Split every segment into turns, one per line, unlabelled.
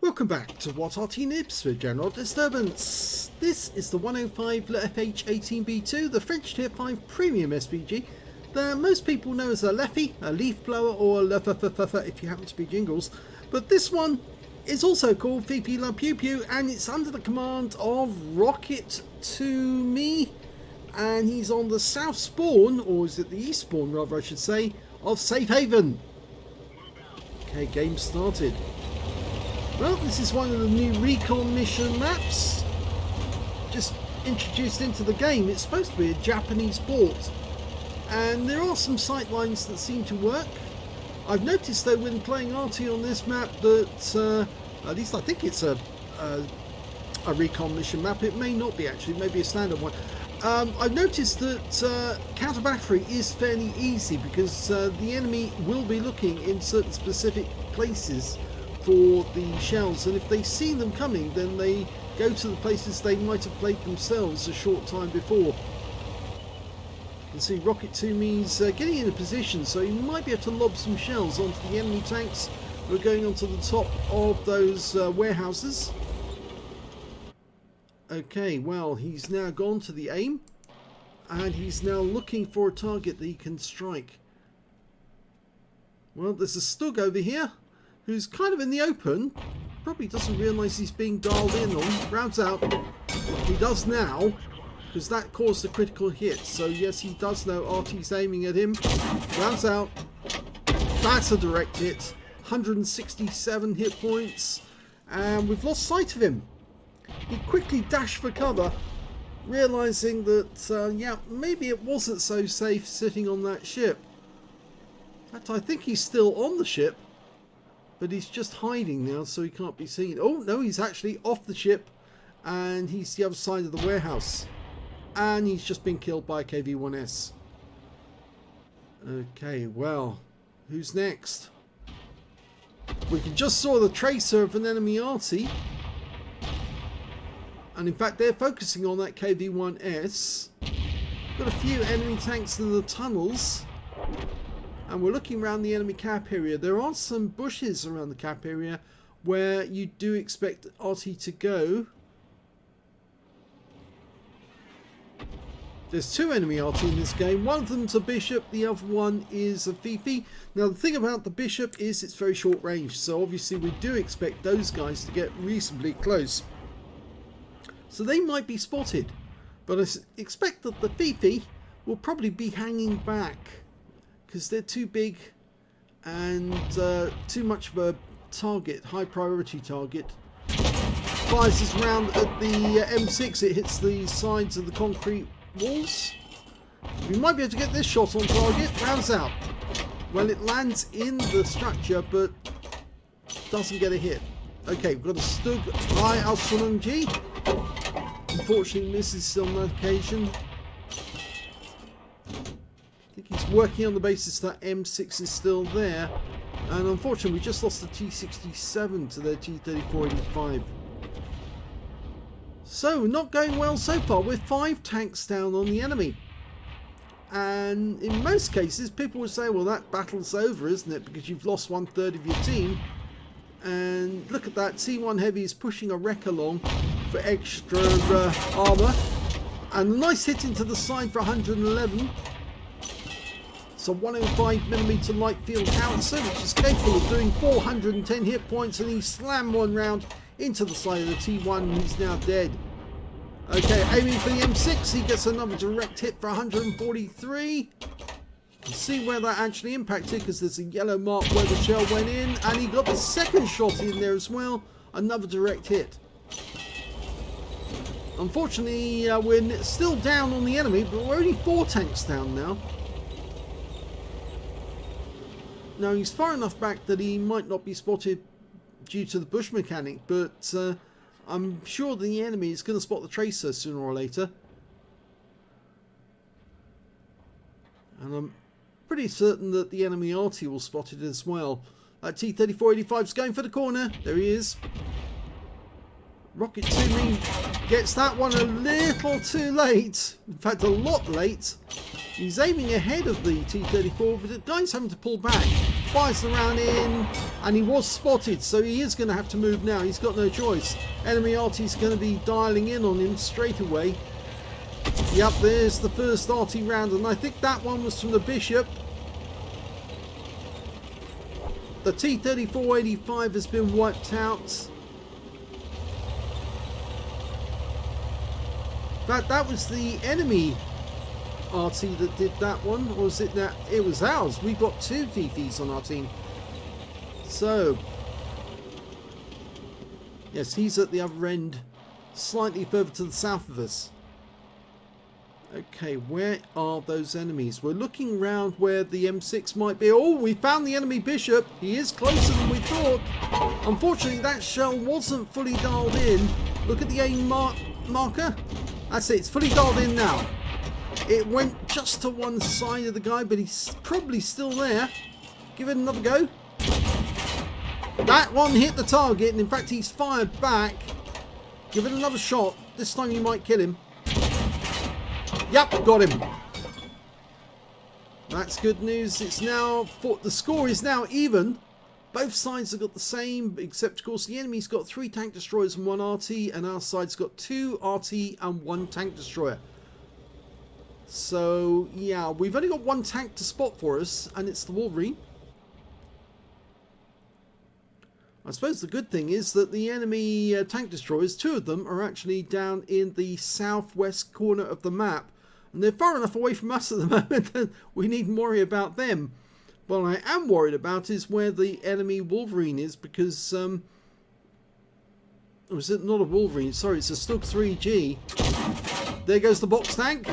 Welcome back to What Arty Noobs with General Disturbance. This is the 105 leFH18B2, the French Tier 5 Premium SPG that most people know as a leFH, a leaf blower, or a leFH if you happen to be jingles. But this one is also called VP La Pew Pew, and it's under the command of rocket2me, and he's on the south spawn, or is it the east spawn rather I should say, of Safe Haven. Okay, game started. Well, this is one of the new recon mission maps just introduced into the game. It's supposed to be a Japanese port, and there are some sight lines that seem to work. I've noticed though when playing Arty on this map that at least I think it's a recon mission map. It may not be actually, maybe a standard one. I've noticed that counter battery is fairly easy because the enemy will be looking in certain specific places for the shells, and if they see them coming then they go to the places they might have played themselves a short time before. You can see rocket2me's getting in a position, so he might be able to lob some shells onto the enemy tanks who are going onto the top of those warehouses. Okay, well, he's now gone to the aim and he's now looking for a target that he can strike. Well, there's a Stug over here who's kind of in the open, probably doesn't realise he's being dialed in on. Rounds out. He does now, because that caused a critical hit. So yes, he does know Arty's aiming at him. Rounds out. That's a direct hit. 167 hit points. And we've lost sight of him. He quickly dashed for cover, realising that, yeah, maybe it wasn't so safe sitting on that ship. In fact, I think he's still on the ship, but he's just hiding now so he can't be seen. Oh no, he's actually off the ship and he's the other side of the warehouse, and he's just been killed by a KV-1S. Okay, well, who's next? We just saw the tracer of an enemy Arty, and in fact they're focusing on that KV-1S. Got a few enemy tanks in the tunnels. And we're looking around the enemy cap area. There are some bushes around the cap area where you do expect Arty to go. There's two enemy Arty in this game. One of them's a bishop, the other one is a VP. Now the thing about the bishop is it's very short range, so obviously we do expect those guys to get reasonably close. So they might be spotted, but I expect that the VP will probably be hanging back, because they're too big and too much of a target, high priority target. Fires this round at the M6, it hits the sides of the concrete walls. We might be able to get this shot on target. Rounds out. Well, it lands in the structure but doesn't get a hit. Okay, we've got a Stug by Aslains. Unfortunately misses on that occasion. I think he's working on the basis that M6 is still there, and unfortunately we just lost the T67 to their T3485. So not going well so far. We're 5 tanks down on the enemy, and in most cases people would say, well, that battle's over, isn't it, because you've lost 1/3 of your team. And look at that, T1 Heavy is pushing a wreck along for extra armour, and a nice hit into the side for 111. It's a 105mm light field howitzer which is capable of doing 410 hit points, and he slammed one round into the side of the T1 and he's now dead. Okay, aiming for the M6, he gets another direct hit for 143. You can see where that actually impacted because there's a yellow mark where the shell went in, and he got the second shot in there as well, another direct hit. Unfortunately we're still down on the enemy, but we're only 4 tanks down now. Now he's far enough back that he might not be spotted due to the bush mechanic, but I'm sure the enemy is going to spot the tracer sooner or later. And I'm pretty certain that the enemy Arty will spot it as well. T3485 is going for the corner. There he is. rocket2me gets that one a little too late. In fact, a lot late. He's aiming ahead of the T34, but the guy's having to pull back. fires the round in, and he was spotted, so he is going to have to move now. He's got no choice. Enemy Arty's going to be dialing in on him straight away. Yep, there's the first Arty round, and I think that one was from the Bishop. The T-3485 has been wiped out. In fact, that was the enemy Arty that did that one, or was it that? It was ours. We've got 2 VVs on our team. So, yes, he's at the other end, slightly further to the south of us. Okay, where are those enemies? We're looking around where the M6 might be. Oh, we found the enemy Bishop. He is closer than we thought. Unfortunately, that shell wasn't fully dialed in. Look at the aim marker. That's it. It's fully dialed in now. It went just to one side of the guy, but he's probably still there. Give it another go. That one hit the target, and in fact, he's fired back. Give it another shot. This time you might kill him. Yep, got him. That's good news. It's now, the score is now even. Both sides have got the same, except of course the enemy's got 3 tank destroyers and 1 Arty, and our side's got 2 Arty and 1 tank destroyer. So yeah, we've only got 1 tank to spot for us, and it's the Wolverine. I suppose the good thing is that the enemy tank destroyers, 2 of them, are actually down in the southwest corner of the map. And they're far enough away from us at the moment that we needn't worry about them. What I am worried about is where the enemy Wolverine is, because... or is it not a Wolverine? Sorry, it's a Stug 3G. There goes the box tank.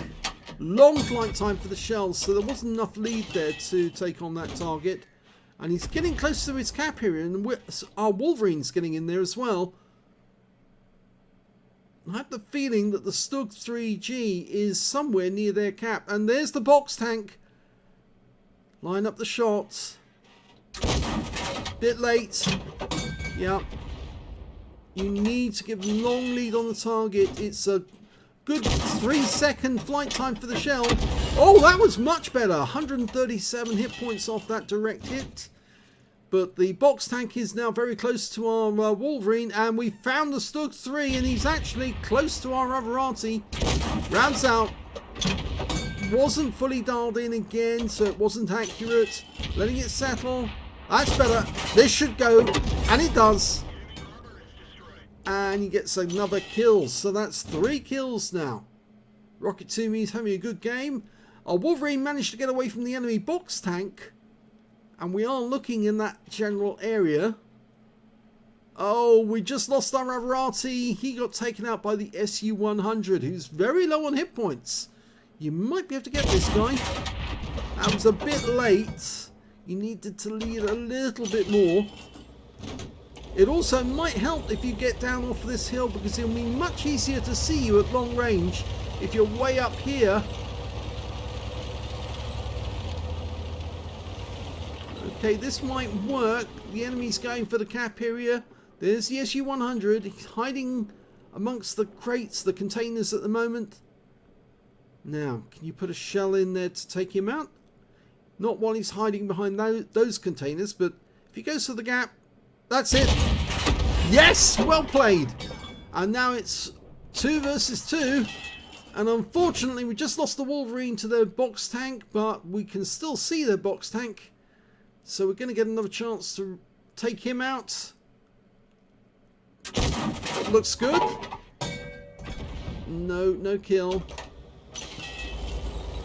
Long flight time for the shells, so there wasn't enough lead there to take on that target. And he's getting close to his cap area, and our Wolverine's getting in there as well. I have the feeling that the Stug 3G is somewhere near their cap. And there's the box tank. Line up the shots. Bit late. Yeah. You need to give long lead on the target. It's a good 3-second flight time for the shell. Oh, that was much better. 137 hit points off that direct hit. But the box tank is now very close to our Wolverine, and we found the Stug 3, and he's actually close to our other Arty. Rounds out. Wasn't fully dialed in again, so it wasn't accurate. Letting it settle. That's better. This should go, and it does. And he gets another kill, so that's 3 kills now. rocket2me is having a good game. Our Wolverine managed to get away from the enemy box tank. And we are looking in that general area. Oh, we just lost our other Arty. He got taken out by the SU-100, who's very low on hit points. You might be able to get this guy. That was a bit late. You needed to lead a little bit more. It also might help if you get down off this hill, because it'll be much easier to see you at long range if you're way up here. Okay, this might work. The enemy's going for the cap area. There's the SU-100. He's hiding amongst the crates, the containers at the moment. Now, can you put a shell in there to take him out? Not while he's hiding behind those containers, but if he goes to the gap, that's it. Yes, well played. And now it's 2 versus 2. And unfortunately, we just lost the Wolverine to their box tank, but we can still see their box tank. So we're going to get another chance to take him out. Looks good. No kill.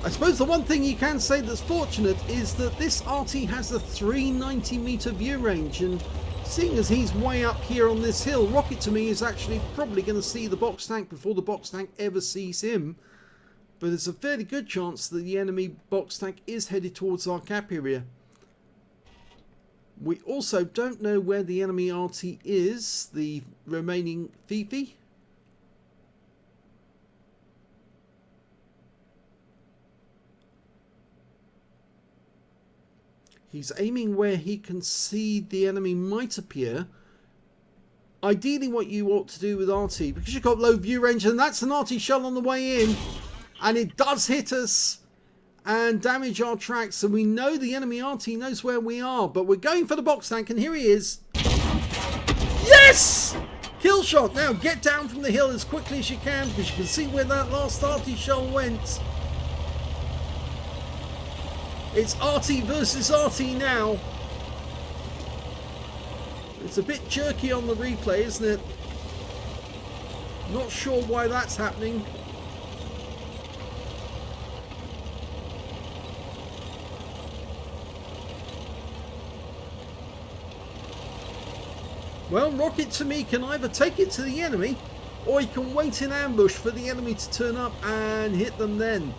I suppose the one thing you can say that's fortunate is that this Arty has a 390 meter view range, and seeing as he's way up here on this hill, rocket2me is actually probably going to see the box tank before the box tank ever sees him. But there's a fairly good chance that the enemy box tank is headed towards our cap area. We also don't know where the enemy Arty is, the remaining Fifi. He's aiming where he can see the enemy might appear. Ideally what you ought to do with Arty, because you've got low view range, and that's an Arty shell on the way in, and it does hit us. and damage our tracks. And we know the enemy Arty knows where we are, but we're going for the box tank, and here he is. Yes! Kill shot. Now get down from the hill as quickly as you can, because you can see where that last Arty shell went. It's Arty versus Arty now. It's a bit jerky on the replay, isn't it? Not sure why that's happening. Well, rocket2me can either take it to the enemy, or he can wait in ambush for the enemy to turn up and hit them then.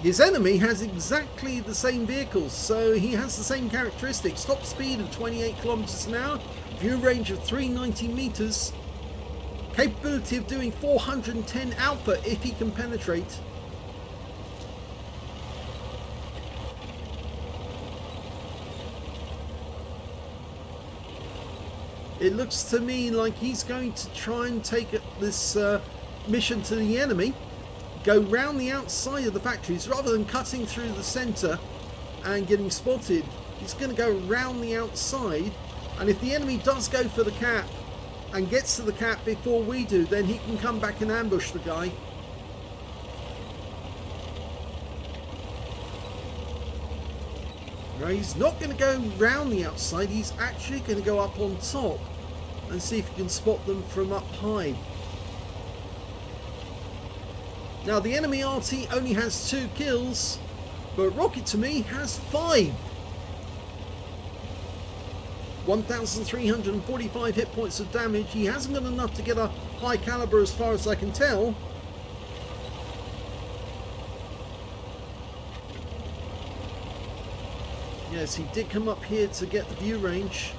His enemy has exactly the same vehicles, so he has the same characteristics. Top speed of 28 kilometers an hour, view range of 390 meters, capability of doing 410 output if he can penetrate. It looks to me like he's going to try and take this mission to the enemy, go round the outside of the factories rather than cutting through the centre and getting spotted. He's going to go round the outside, and if the enemy does go for the cap and gets to the cap before we do, then he can come back and ambush the guy. No, he's not going to go round the outside, he's actually going to go up on top and see if he can spot them from up high. Now the enemy Arty only has 2 kills, but rocket2me has 5. 1,345 hit points of damage. He hasn't got enough to get a high caliber as far as I can tell. Yes, he did come up here to get the view range.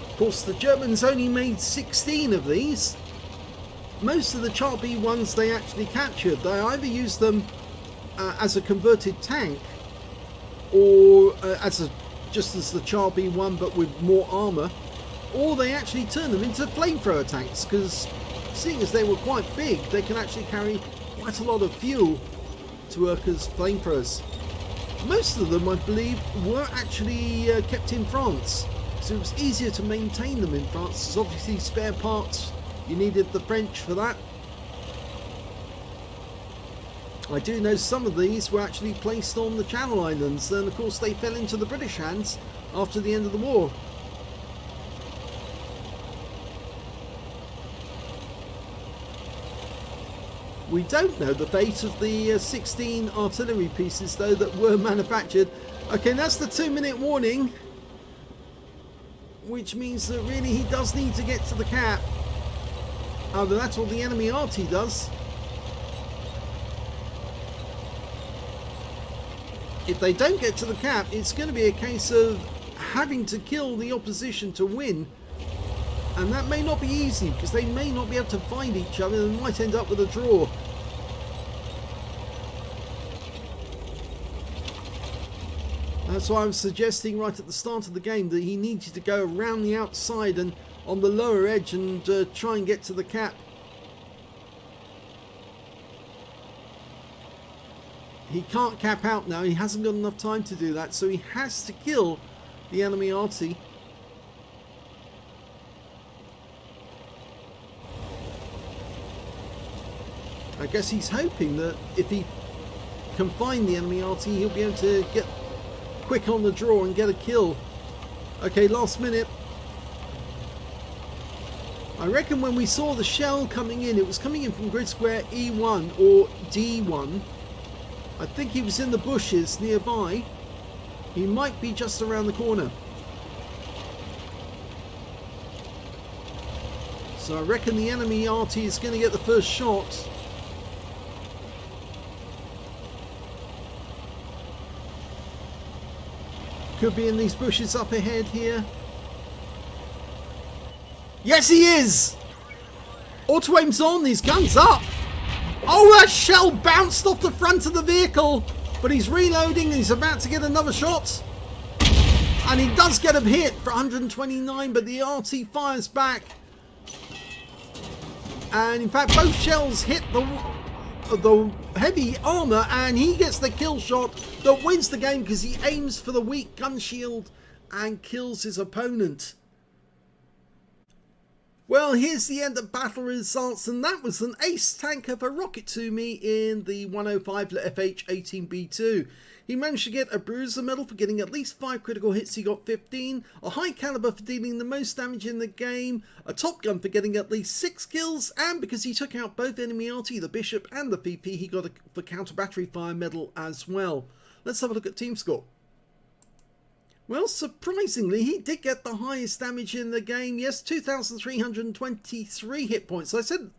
Of course, the Germans only made 16 of these. Most of the Char B ones they actually captured. They either used them as a converted tank, or just as the Char B1 but with more armour, or they actually turned them into flamethrower tanks, because seeing as they were quite big, they can actually carry quite a lot of fuel to work as flamethrowers. Most of them, I believe, were actually kept in France. So it was easier to maintain them in France. There's obviously spare parts. You needed the French for that. I do know some of these were actually placed on the Channel Islands, and of course they fell into the British hands after the end of the war. We don't know the fate of the 16 artillery pieces though that were manufactured. Okay, that's the 2-minute warning, which means that really he does need to get to the cap. But that's what the enemy Arty does. If they don't get to the cap, it's going to be a case of having to kill the opposition to win, and that may not be easy because they may not be able to find each other and might end up with a draw. That's why I'm suggesting right at the start of the game that he needs to go around the outside and on the lower edge and try and get to the cap. He can't cap out now, he hasn't got enough time to do that, so he has to kill the enemy Arty. I guess he's hoping that if he can find the enemy Arty, he'll be able to get quick on the draw and get a kill. Okay, last minute. I reckon when we saw the shell coming in, it was coming in from grid square E1 or D1. I think he was in the bushes nearby. He might be just around the corner. So I reckon the enemy Arty is going to get the first shot. could be in these bushes up ahead here. Yes, he is! Auto aim's on, his gun's up. Oh, that shell bounced off the front of the vehicle. But he's reloading and he's about to get another shot. And he does get a hit for 129, but the Arty fires back. And in fact, both shells hit the heavy armor, and he gets the kill shot that wins the game because he aims for the weak gun shield and kills his opponent. Well, here's the end of battle results, and that was an ace tanker for rocket2me in the 105 leFH18B2. He managed to get a bruiser medal for getting at least 5 critical hits. He got 15, a high caliber for dealing the most damage in the game, a top gun for getting at least 6 kills, and because he took out both enemy Arty, the Bishop and the VP, he got a counter battery fire medal as well. Let's have a look at team score. Well, surprisingly, he did get the highest damage in the game. Yes, 2,323 hit points. I said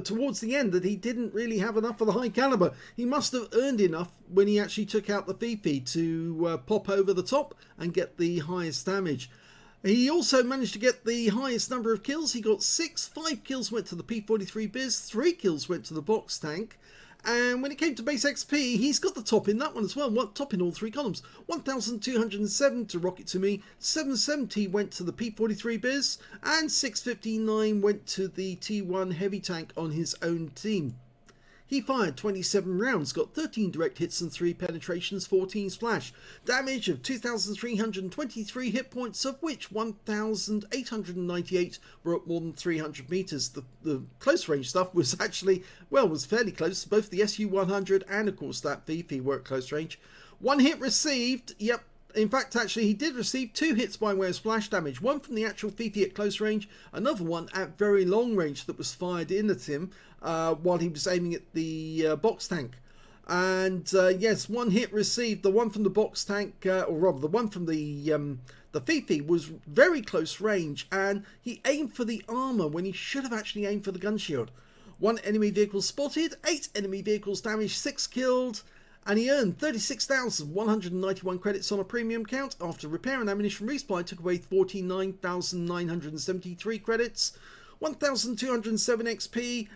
towards the end that he didn't really have enough for the high caliber. He must have earned enough when he actually took out the VP to pop over the top and get the highest damage. He also managed to get the highest number of kills. He got 6. 5 kills went to the P43 Biz, 3 kills went to the box tank. And when it came to base XP, he's got the top in that one as well. Top in all 3 columns. 1,207 to rocket2me, 770 went to the P43 Biz, and 659 went to the T1 heavy tank on his own team. He fired 27 rounds, got 13 direct hits and 3 penetrations, 14 splash. Damage of 2,323 hit points, of which 1,898 were at more than 300 meters. The close range stuff was actually, well, was fairly close. Both the SU-100 and, of course, that VP were at close range. 1 hit received, yep. In fact, actually, he did receive 2 hits by way of splash damage. One from the actual VP at close range, another one at very long range that was fired in at him while he was aiming at the box tank. And yes, 1 hit received. The one from the box tank, or rather, the one from the VP was very close range, and he aimed for the armor when he should have actually aimed for the gun shield. 1 enemy vehicle spotted, 8 enemy vehicles damaged, 6 killed. And he earned 36,191 credits on a premium count. After repair and ammunition resupply took away 49,973 credits, 1,207 XP,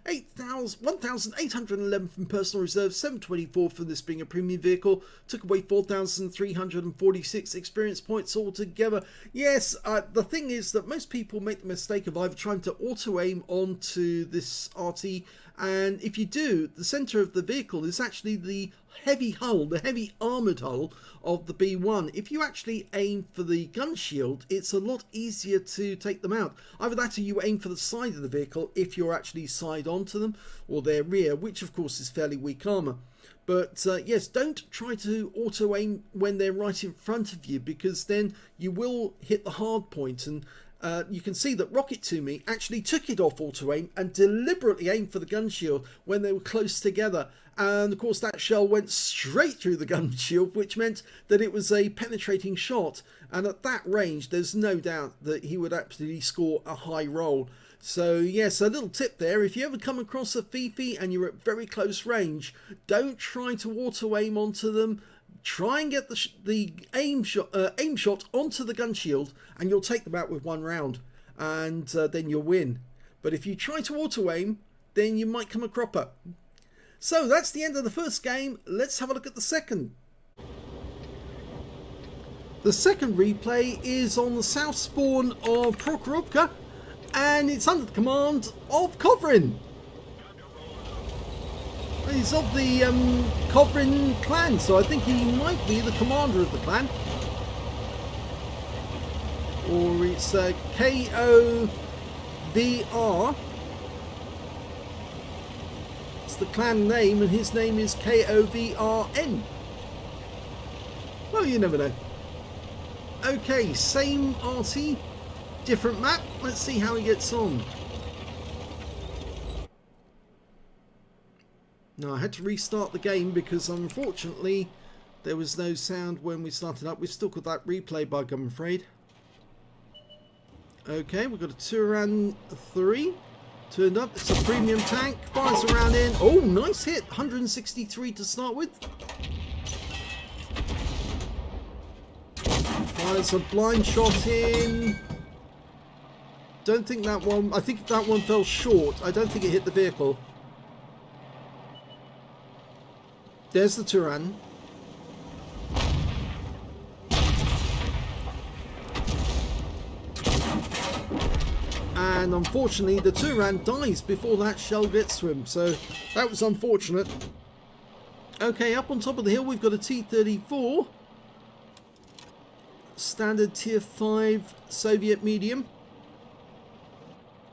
1,811 from personal reserve, 724 for this being a premium vehicle, took away 4,346 experience points altogether. Yes, the thing is that most people make the mistake of either trying to auto-aim onto this Arty, and if you do, the centre of the vehicle is actually the heavy hull, the heavy armoured hull of the B1. If you actually aim for the gun shield, it's a lot easier to take them out. Either that or you aim for the side of the vehicle if you're actually side onto them, or their rear, which of course is fairly weak armour. But yes, don't try to auto-aim when they're right in front of you, because then you will hit the hard point. And you can see that rocket2me actually took it off auto-aim and deliberately aimed for the gun shield when they were close together. And of course that shell went straight through the gun shield, which meant that it was a penetrating shot. And at that range, there's no doubt that he would absolutely score a high roll. So yes, a little tip there: if you ever come across a VP and you're at very close range, don't try to auto-aim onto them. Try and get the aim shot onto the gun shield, and you'll take them out with 1 round, and then you'll win. But if you try to auto-aim, then you might come a cropper. So that's the end of the first game. Let's have a look at the second. The second replay is on the south spawn of Prokhorovka, and it's under the command of kovrn. He's of the kovrn clan, so I think he might be the commander of the clan. Or it's KOVR. It's the clan name, and his name is KOVRN. Well, you never know. Okay, same Arty, different map. Let's see how he gets on. Now, I had to restart the game because unfortunately there was no sound when we started up. We've still got that replay bug, I'm afraid. Okay, we've got a Turan 3 turned up. It's a premium tank, fires around in. Oh, nice hit, 163 to start with. Fires a blind shot in. Don't think that one... I think that one fell short. I don't think it hit the vehicle. There's the Turan. And unfortunately, the Turan dies before that shell gets to him. So that was unfortunate. Okay, up on top of the hill, we've got a T-34. Standard Tier 5 Soviet medium.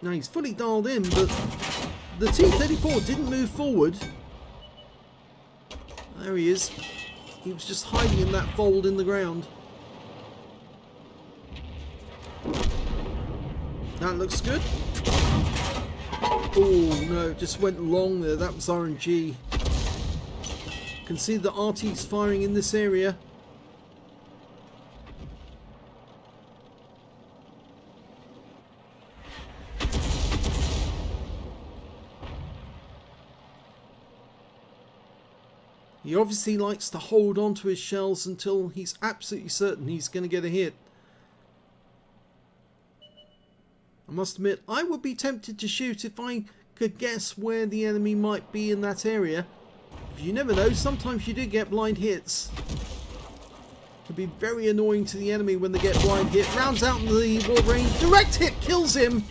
Now he's fully dialed in, but the T-34 didn't move forward. There he is. He was just hiding in that fold in the ground. That looks good. Oh no, just went long there. That was RNG. Can see the Arty's firing in this area. He obviously likes to hold on to his shells until he's absolutely certain he's going to get a hit. I must admit, I would be tempted to shoot if I could guess where the enemy might be in that area. You never know, sometimes you do get blind hits. It can be very annoying to the enemy when they get blind hit. Rounds out in the wall range, direct hit kills him!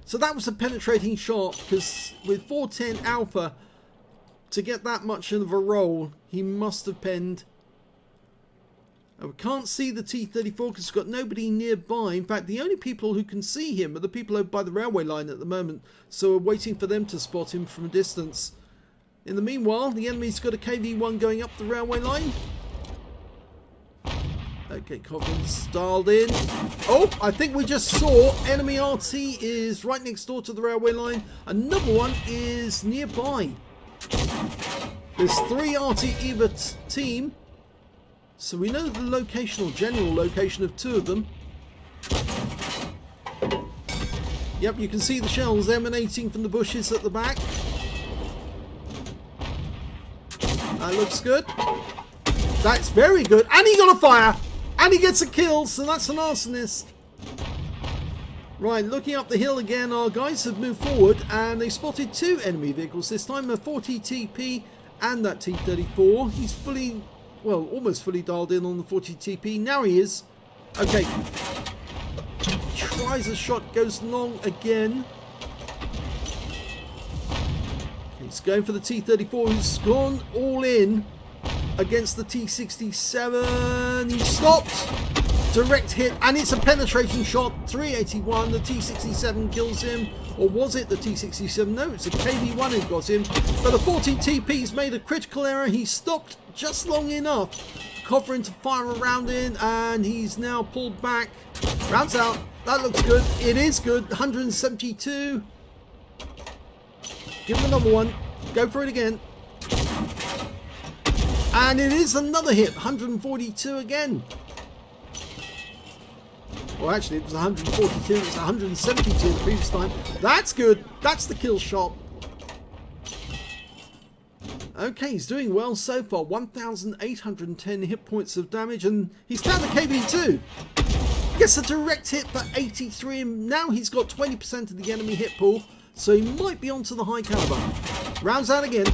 So that was a penetrating shot, because with 410 alpha, to get that much of a roll, he must have penned. We can't see the T-34 because we've got nobody nearby. In fact, the only people who can see him are the people over by the railway line at the moment. So we're waiting for them to spot him from a distance. In the meanwhile, the enemy's got a KV-1 going up the railway line. Okay, Covern's dialed in. Oh, I think we just saw enemy RT is right next door to the railway line. Another one is nearby. There's 3 RT EVA team. So we know the location or general location of 2 of them. Yep, you can see the shells emanating from the bushes at the back. That looks good. That's very good. And he got a fire! And he gets a kill, so that's an arsonist. Right, looking up the hill again, our guys have moved forward and they spotted 2 enemy vehicles. This time a 40 TP and that T-34. He's fully... well, almost fully dialed in on the 40 TP. Now he is. Okay. Tries a shot, goes long again. He's going for the T-34, who's gone all in against the T-67. He stopped. Direct hit, and it's a penetrating shot. 381. The T-67 kills him. Or was it the T-67? No, it's a KV-1 who got him. But the 40 TP's made a critical error. He stopped just long enough. Kovrn to fire around in, and he's now pulled back. Rounds out. That looks good. It is good. 172. Give him another one. Go for it again. And it is another hit. 142 again. Well, actually, it was 142. It was 172 the previous time. That's good. That's the kill shot. Okay, he's doing well so far. 1,810 hit points of damage, and he's found the KV-2. Gets a direct hit for 83, and now he's got 20% of the enemy hit pool, so he might be onto the high caliber. Rounds out again.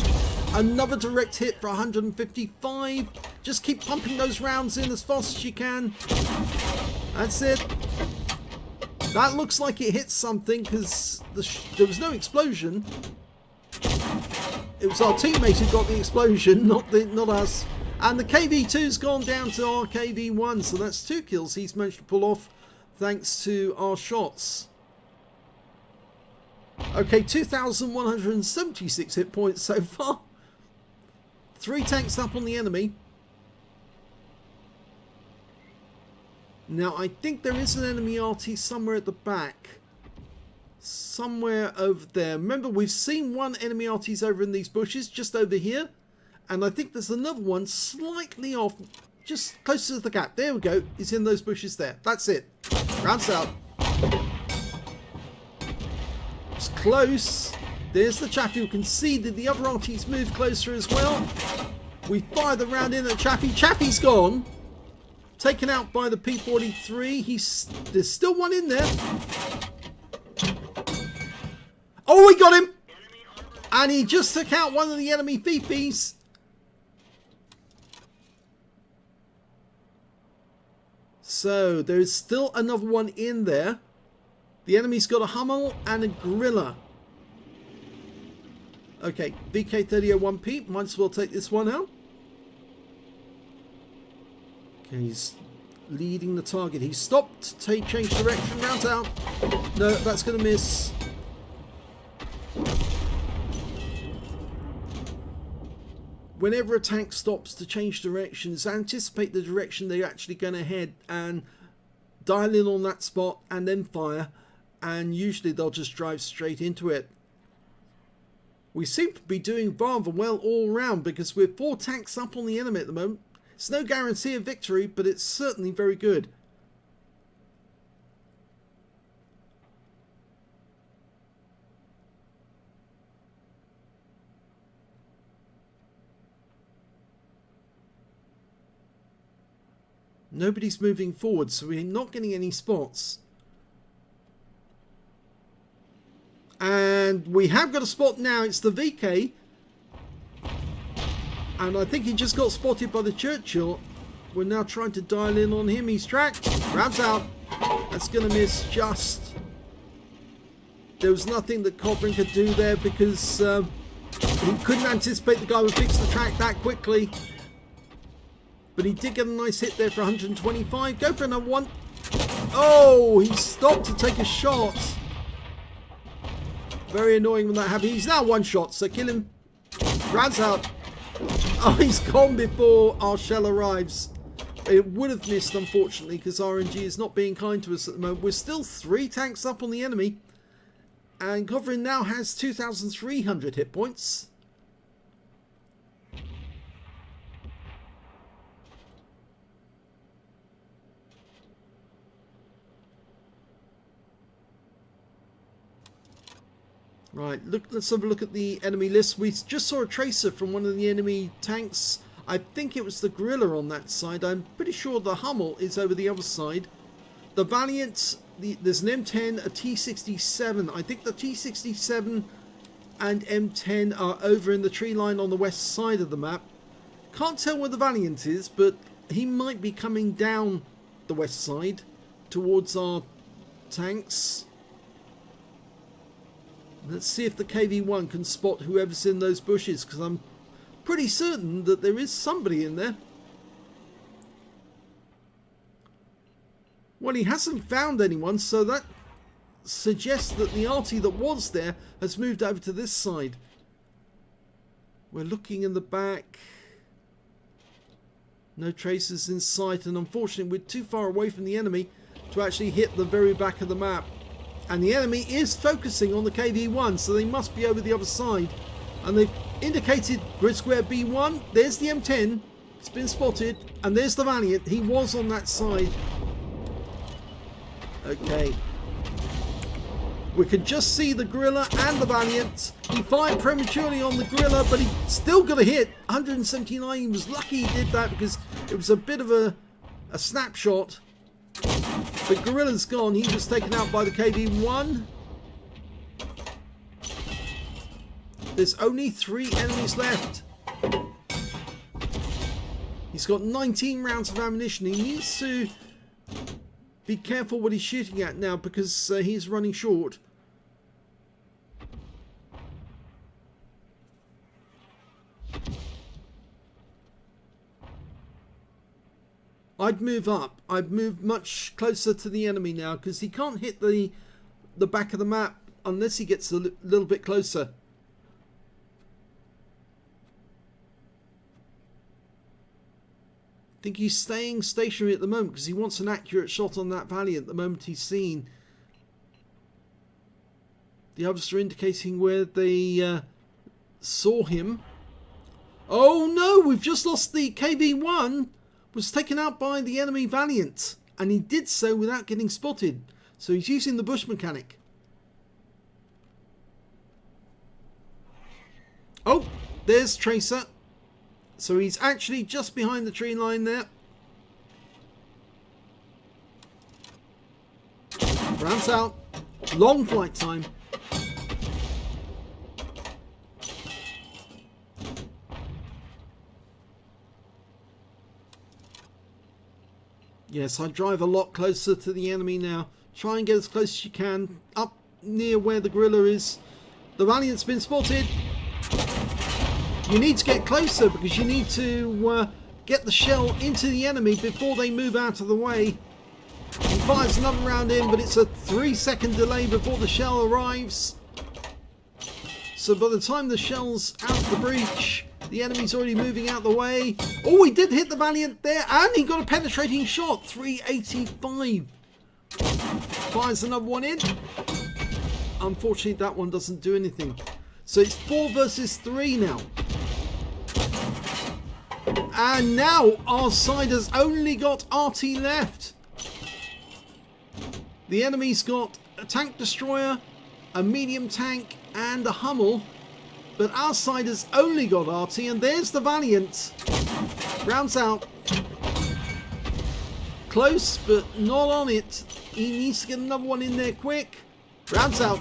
Another direct hit for 155. Just keep pumping those rounds in as fast as you can. That's it. That looks like it hit something because there was no explosion. It was our teammate who got the explosion, not us. And the KV-2's gone down to our KV-1, so that's 2 kills he's managed to pull off thanks to our shots. Okay, 2,176 hit points so far. 3 tanks up on the enemy. Now, I think there is an enemy RT somewhere at the back. Somewhere over there. Remember, we've seen one enemy RT's over in these bushes, just over here. And I think there's another one slightly off, just closer to the gap. There we go. He's in those bushes there. That's it. Rounds out. It's close. There's the Chaffee. You can see that the other RT's moved closer as well. We fire the round in at Chaffee. Chaffee's gone. taken out by the P-43. There's still one in there. Oh, we got him! And he just took out one of the enemy Fifis. So there's still another one in there. The enemy's got a Hummel and a Gorilla. Okay, VK3001P, might as well take this one out. Okay, he's leading the target. He stopped, change direction, rounds out. No, that's going to miss. Whenever a tank stops to change directions, anticipate the direction they're actually going to head and dial in on that spot and then fire. And usually they'll just drive straight into it. We seem to be doing rather well all round because we're 4 tanks up on the enemy at the moment. It's no guarantee of victory, but it's certainly very good. Nobody's moving forward, so we're not getting any spots. And we have got a spot now. It's the VK. And I think he just got spotted by the Churchill. We're now trying to dial in on him. He's tracked. Rounds out. That's going to miss just. There was nothing that kovrn could do there because he couldn't anticipate the guy would fix the track that quickly. But he did get a nice hit there for 125. Go for another one. Oh, he stopped to take a shot. Very annoying when that happened. He's now one shot, so kill him. Rounds out. Oh, he's gone before our shell arrives. It would have missed, unfortunately, because RNG is not being kind to us at the moment. We're still 3 tanks up on the enemy. And kovrn now has 2,300 hit points. Right, let's have a look at the enemy list. We just saw a tracer from one of the enemy tanks. I think it was the Gorilla on that side. I'm pretty sure the Hummel is over the other side. The Valiant, there's an M10, a T67. I think the T67 and M10 are over in the tree line on the west side of the map. Can't tell where the Valiant is, but he might be coming down the west side towards our tanks. Let's see if the KV-1 can spot whoever's in those bushes, because I'm pretty certain that there is somebody in there. Well, he hasn't found anyone, so that suggests that the Arty that was there has moved over to this side. We're looking in the back. No traces in sight, and unfortunately we're too far away from the enemy to actually hit the very back of the map. And the enemy is focusing on the KV-1, so they must be over the other side. And they've indicated grid square B1. There's the M10. It's been spotted. And there's the Valiant. He was on that side. Okay. We can just see the Gorilla and the Valiant. He fired prematurely on the Gorilla, but he still got a hit. 179. He was lucky he did that because it was a bit of a snapshot. But Gorilla's gone. He was taken out by the KV-1. There's only 3 enemies left. He's got 19 rounds of ammunition. He needs to be careful what he's shooting at now because he's running short. I'd move up. I'd move much closer to the enemy now because he can't hit the back of the map unless he gets a little bit closer. I think he's staying stationary at the moment because he wants an accurate shot on that Valiant the moment he's seen. The others are indicating where they saw him. Oh no, we've just lost the KV-1. Was taken out by the enemy Valiant, and he did so without getting spotted, so he's using the bush mechanic. Oh, there's Tracer, so he's actually just behind the tree line there. Rounds out. Long flight time. Yes, I drive a lot closer to the enemy now. Try and get as close as you can. Up near where the gorilla is. The Valiant's been spotted. You need to get closer because you need to get the shell into the enemy before they move out of the way. He fires another round in, but it's a 3-second delay before the shell arrives. So by the time the shell's out of the breach, the enemy's already moving out the way. Oh, he did hit the Valiant there, and he got a penetrating shot. 385. Fires another one in. Unfortunately, that one doesn't do anything. So it's 4 versus 3 now. And now our side has only got Arty left. The enemy's got a tank destroyer, a medium tank, and a Hummel. But our side has only got Arty, and there's the Valiant. Rounds out. Close, but not on it. He needs to get another one in there quick. Rounds out.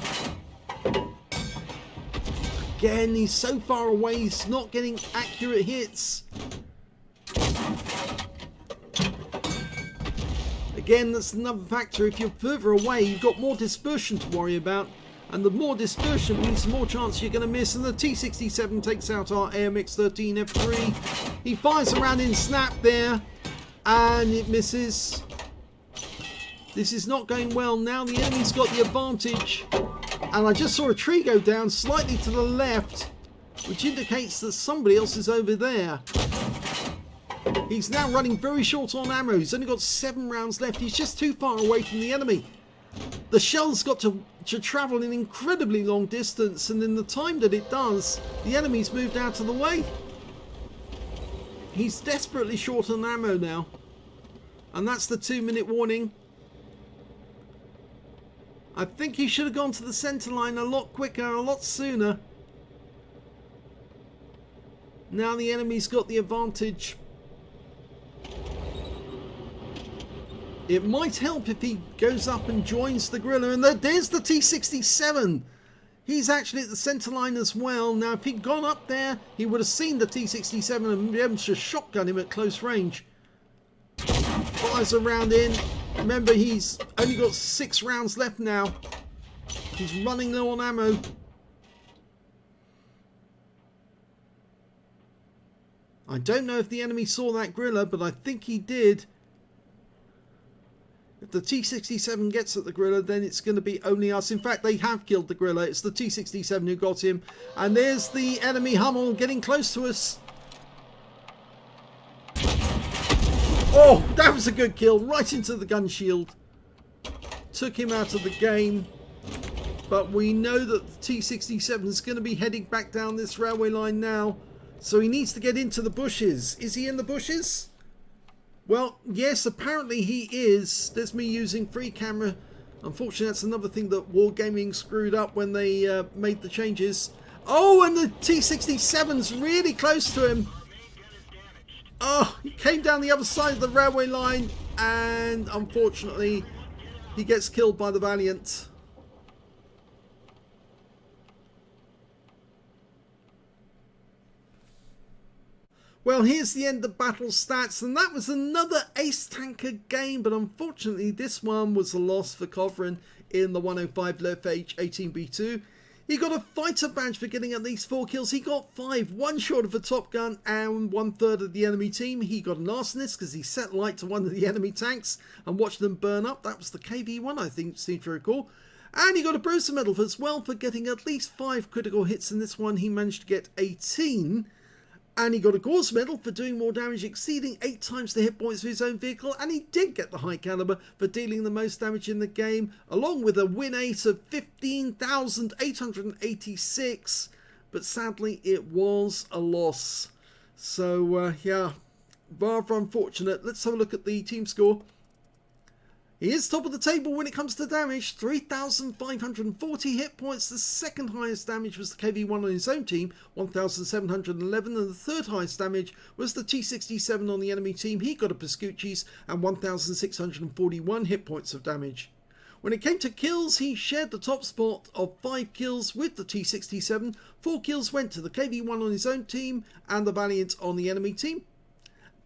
Again, he's so far away, he's not getting accurate hits. Again, that's another factor. If you're further away, you've got more dispersion to worry about. And the more dispersion means the more chance you're going to miss. And the T-67 takes out our AMX-13 F3. He fires around in snap there. And it misses. This is not going well. Now the enemy's got the advantage. And I just saw a tree go down slightly to the left, which indicates that somebody else is over there. He's now running very short on ammo. He's only got 7 rounds left. He's just too far away from the enemy. The shell's got to travel an incredibly long distance, and in the time that it does, the enemy's moved out of the way. He's desperately short on ammo now. And that's the 2-minute warning. I think he should have gone to the centre line a lot quicker, a lot sooner. Now the enemy's got the advantage. It might help if he goes up and joins the gorilla. And there's the T-67. He's actually at the centre line as well. Now, if he'd gone up there, he would have seen the T-67 and be able to shotgun him at close range. Fires a round in. Remember, he's only got 6 rounds left now. He's running low on ammo. I don't know if the enemy saw that gorilla, but I think he did. If the T-67 gets at the gorilla, then it's going to be only us. In fact, they have killed the gorilla. It's the T-67 who got him. And there's the enemy Hummel getting close to us. Oh, that was a good kill. Right into the gun shield. Took him out of the game. But we know that the T-67 is going to be heading back down this railway line now. So he needs to get into the bushes. Is he in the bushes? Well, yes, apparently he is. There's me using free camera. Unfortunately, that's another thing that Wargaming screwed up when they made the changes. Oh, and the T-67's really close to him. Oh, he came down the other side of the railway line, and unfortunately, he gets killed by the Valiant. Well, here's the end of battle stats, and that was another ace tanker game, but unfortunately this one was a loss for kovrn in the 105 leFH18B2. He got a fighter badge for getting at least 4 kills. He got 5, 1 short of a Top Gun and 1/3 of the enemy team. He got an arsonist because he set light to one of the enemy tanks and watched them burn up. That was the KV-1, I think, seem to recall. And he got a Bruiser medal as well for getting at least 5 critical hits in this one. He managed to get 18. And he got a Gauze medal for doing more damage, exceeding 8 times the hit points of his own vehicle. And he did get the high caliber for dealing the most damage in the game, along with a win rate of 15,886. But sadly, it was a loss. So, yeah, rather unfortunate. Let's have a look at the team score. He is top of the table when it comes to damage, 3,540 hit points. The second highest damage was the KV-1 on his own team, 1,711, and the third highest damage was the T-67 on the enemy team. He got a Pascucci's and 1,641 hit points of damage. When it came to kills, he shared the top spot of 5 kills with the T67. 4 kills went to the KV1 on his own team and the Valiant on the enemy team.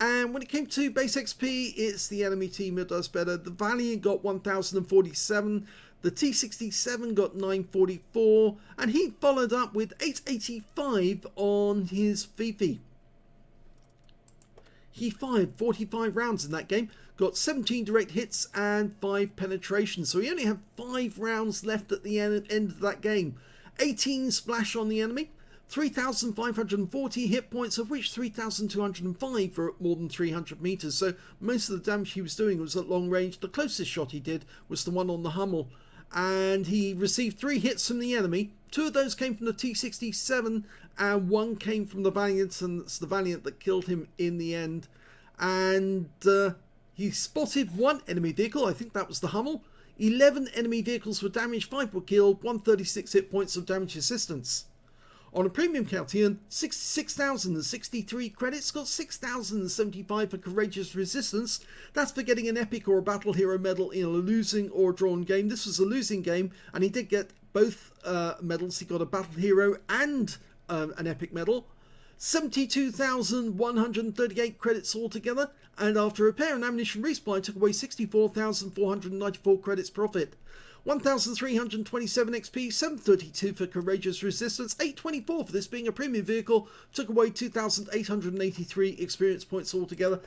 And when it came to base XP, it's the enemy team that does better. The Valiant got 1047, the T67 got 944, and he followed up with 885 on his Fifi. He fired 45 rounds in that game, got 17 direct hits and 5 penetrations, so he only had 5 rounds left at the end of that game. 18 splash on the enemy, 3,540 hit points, of which 3,205 were at more than 300 meters, so most of the damage he was doing was at long range. The closest shot he did was the one on the Hummel, and he received 3 hits from the enemy. 2 of those came from the T67 and 1 came from the Valiant, and it's the Valiant that killed him in the end. And he spotted 1 enemy vehicle, I think that was the Hummel. 11 enemy vehicles were damaged, 5 were killed, 136 hit points of damage assistance. On a premium count, he earned 66,063 credits, got 6,075 for courageous resistance. That's for getting an epic or a battle hero medal in a losing or drawn game. This was a losing game, and he did get both medals. He got a battle hero and an epic medal. 72,138 credits altogether, and after repair and ammunition resupply took away 64,494 credits profit. 1,327 XP, 732 for courageous resistance, 824 for this being a premium vehicle, took away 2,883 experience points altogether.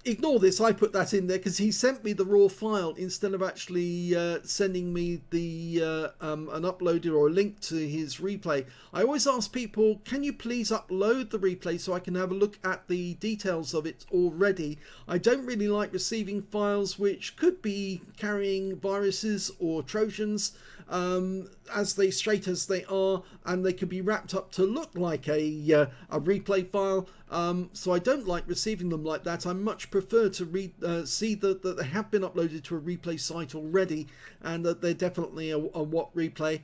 Ignore this, I put that in there because he sent me the raw file instead of actually sending me the an uploaded or a link to his replay. I always ask people, can you please upload the replay so I can have a look at the details of it already. I don't really like receiving files which could be carrying viruses or Trojans, as straight as they are, and they could be wrapped up to look like a replay file. So I don't like receiving them like that. I much prefer to see that they have been uploaded to a replay site already, and that they're definitely a what replay.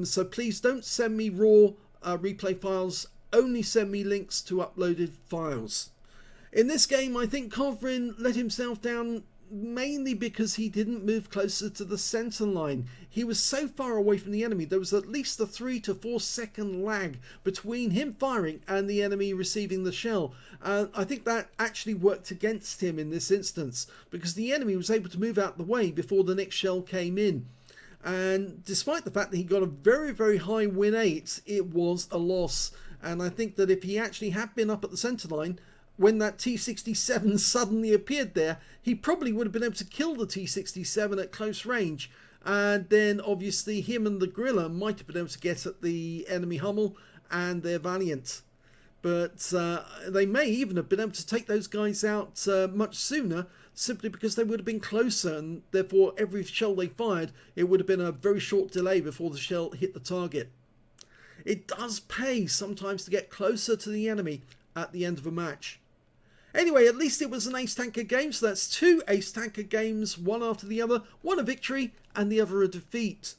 So please don't send me raw replay files, only send me links to uploaded files. In this game, I think kovrn let himself down mainly because he didn't move closer to the center line. He was so far away from the enemy, there was at least a 3 to 4 second lag between him firing and the enemy receiving the shell. I think that actually worked against him in this instance, because the enemy was able to move out the way before the next shell came in. And despite the fact that he got a very, very high win 8, it was a loss. And I think that if he actually had been up at the center line, when that T67 suddenly appeared there, he probably would have been able to kill the T67 at close range. And then obviously him and the Gorilla might have been able to get at the enemy Hummel and their Valiant. But they may even have been able to take those guys out much sooner, simply because they would have been closer, and therefore every shell they fired, it would have been a very short delay before the shell hit the target. It does pay sometimes to get closer to the enemy at the end of a match. Anyway, at least it was an ace tanker game, so that's 2 ace tanker games, one after the other, one a victory and the other a defeat.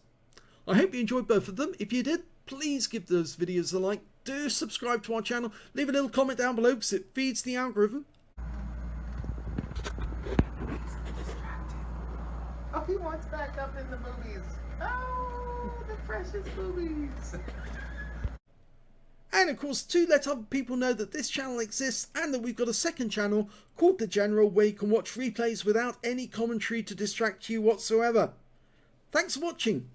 I hope you enjoyed both of them. If you did, please give those videos a like, do subscribe to our channel, leave a little comment down below because it feeds the algorithm.
Oh, he wants back up in the movies. Oh, the precious movies.
And of course, to let other people know that this channel exists and that we've got a second channel called The General, where you can watch replays without any commentary to distract you whatsoever. Thanks for watching.